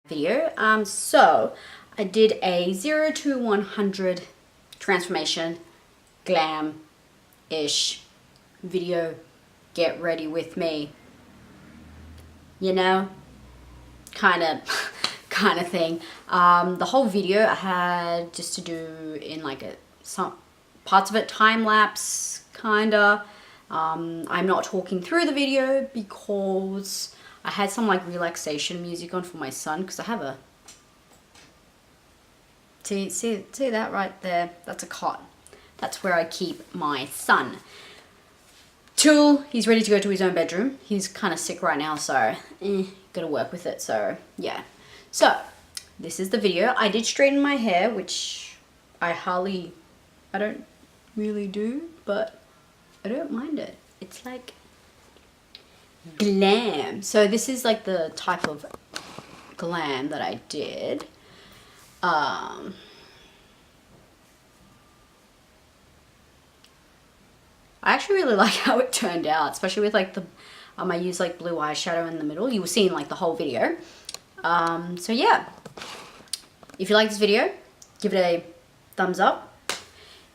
video. So I did a 0 to 100 transformation glam-ish video. Get ready with me, you know, kind of thing. The whole video I had just to do in like some parts of it time-lapse kinda. I'm not talking through the video because I had some like relaxation music on for my son, because I have a see that right there, that's a cot. That's where I keep my son till he's ready to go to his own bedroom. He's kind of sick right now, so gotta work with it. So yeah, so this is the video. I did straighten my hair, which I don't really do, but I don't mind it. It's like glam. So this is like the type of glam that I did. I actually really like how it turned out, especially with like the I use like blue eyeshadow in the middle. You will see in like the whole video. So yeah, if you like this video, give it a thumbs up.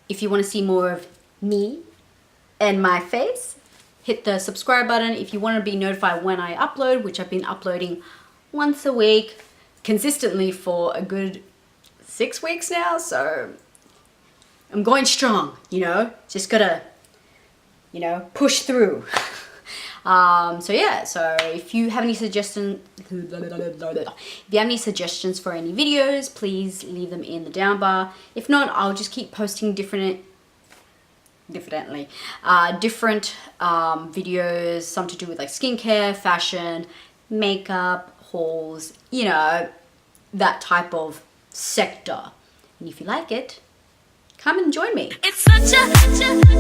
If you want to see more of me and my face, hit the subscribe button. If you want to be notified when I upload, which I've been uploading once a week consistently for a good 6 weeks now, so I'm going strong, you know, just gotta, you know, push through. So yeah, so if you have any suggestions for any videos, please leave them in the down bar. If not, I'll just keep posting different videos, some to do with like skincare, fashion, makeup, hauls, you know, that type of sector. And if you like it, come and join me. It's such vibration.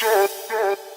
Shut